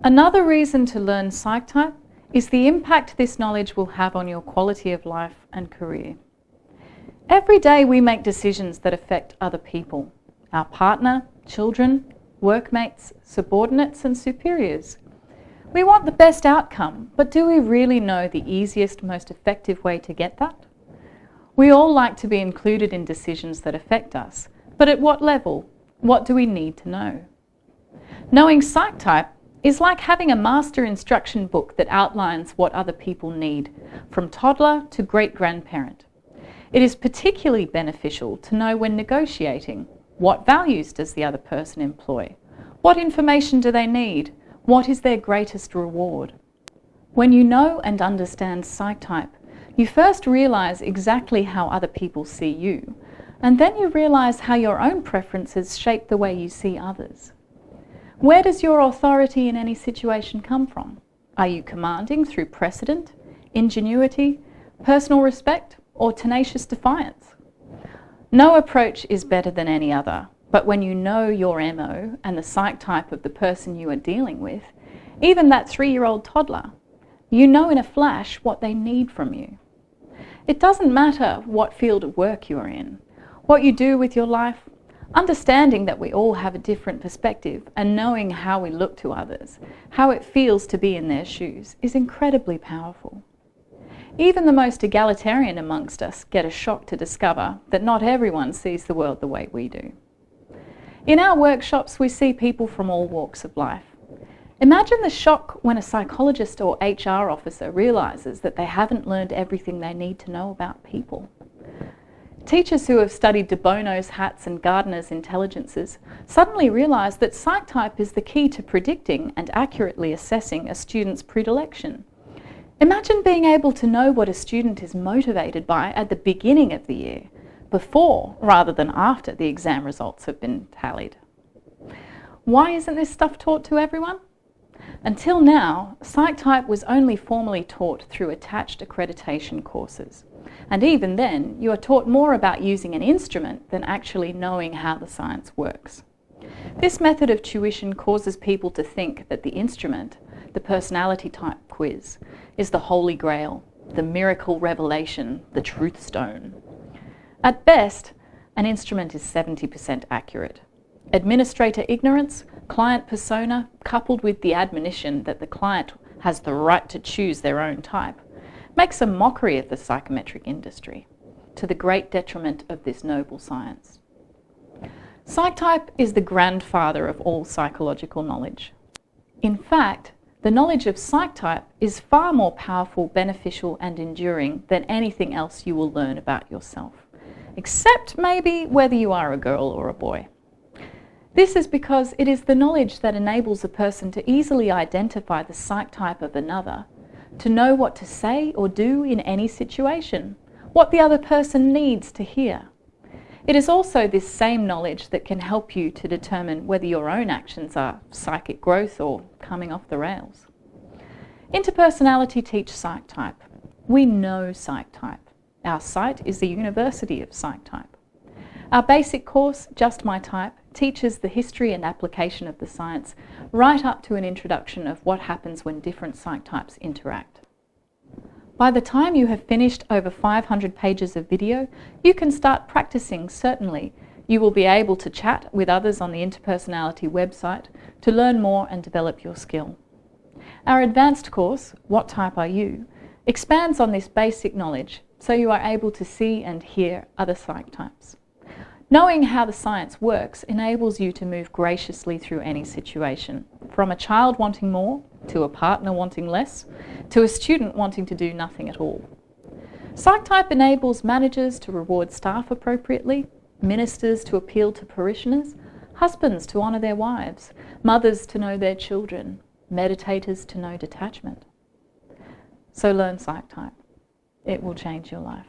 Another reason to learn psych type is the impact this knowledge will have on your quality of life and career. Every day we make decisions that affect other people, our partner, children, workmates, subordinates and superiors. We want the best outcome, but do we really know the easiest, most effective way to get that? We all like to be included in decisions that affect us, but at what level? What do we need to know? Knowing psych type is like having a master instruction book that outlines what other people need, from toddler to great-grandparent. It is particularly beneficial to know when negotiating. What values does the other person employ? What information do they need? What is their greatest reward? When you know and understand psych type, you first realise exactly how other people see you, and then you realise how your own preferences shape the way you see others. Where does your authority in any situation come from? Are you commanding through precedent, ingenuity, personal respect, or tenacious defiance? No approach is better than any other, but when you know your MO and the psych type of the person you are dealing with, even that 3-year-old toddler, you know in a flash what they need from you. It doesn't matter what field of work you are in, what you do with your life. Understanding that we all have a different perspective and knowing how we look to others, how it feels to be in their shoes, is incredibly powerful. Even the most egalitarian amongst us get a shock to discover that not everyone sees the world the way we do. In our workshops, we see people from all walks of life. Imagine the shock when a psychologist or HR officer realises that they haven't learned everything they need to know about people. Teachers who have studied de Bono's hats and Gardner's intelligences suddenly realise that psych type is the key to predicting and accurately assessing a student's predilection. Imagine being able to know what a student is motivated by at the beginning of the year, before rather than after the exam results have been tallied. Why isn't this stuff taught to everyone? Until now, psych type was only formally taught through attached accreditation courses. And even then, you are taught more about using an instrument than actually knowing how the science works. This method of tuition causes people to think that the instrument, the personality type quiz, is the holy grail, the miracle revelation, the truth stone. At best, an instrument is 70% accurate. Administrator ignorance, client persona, coupled with the admonition that the client has the right to choose their own type, makes a mockery of the psychometric industry, to the great detriment of this noble science. Psych type is the grandfather of all psychological knowledge. In fact, the knowledge of psych type is far more powerful, beneficial and enduring than anything else you will learn about yourself, except maybe whether you are a girl or a boy. This is because it is the knowledge that enables a person to easily identify the psych type of another, to know what to say or do in any situation, what the other person needs to hear. It is also this same knowledge that can help you to determine whether your own actions are psychic growth or coming off the rails. Interpersonality teach psych type. We know psych type. Our site is the University of Psych Type. Our basic course, Just My Type, teaches the history and application of the science right up to an introduction of what happens when different psych types interact. By the time you have finished over 500 pages of video, you can start practicing. Certainly, you will be able to chat with others on the Interpersonality website to learn more and develop your skill. Our advanced course, What Type Are You?, expands on this basic knowledge so you are able to see and hear other psych types. Knowing how the science works enables you to move graciously through any situation, from a child wanting more, to a partner wanting less, to a student wanting to do nothing at all. Psych type enables managers to reward staff appropriately, ministers to appeal to parishioners, husbands to honour their wives, mothers to know their children, meditators to know detachment. So learn psych type. It will change your life.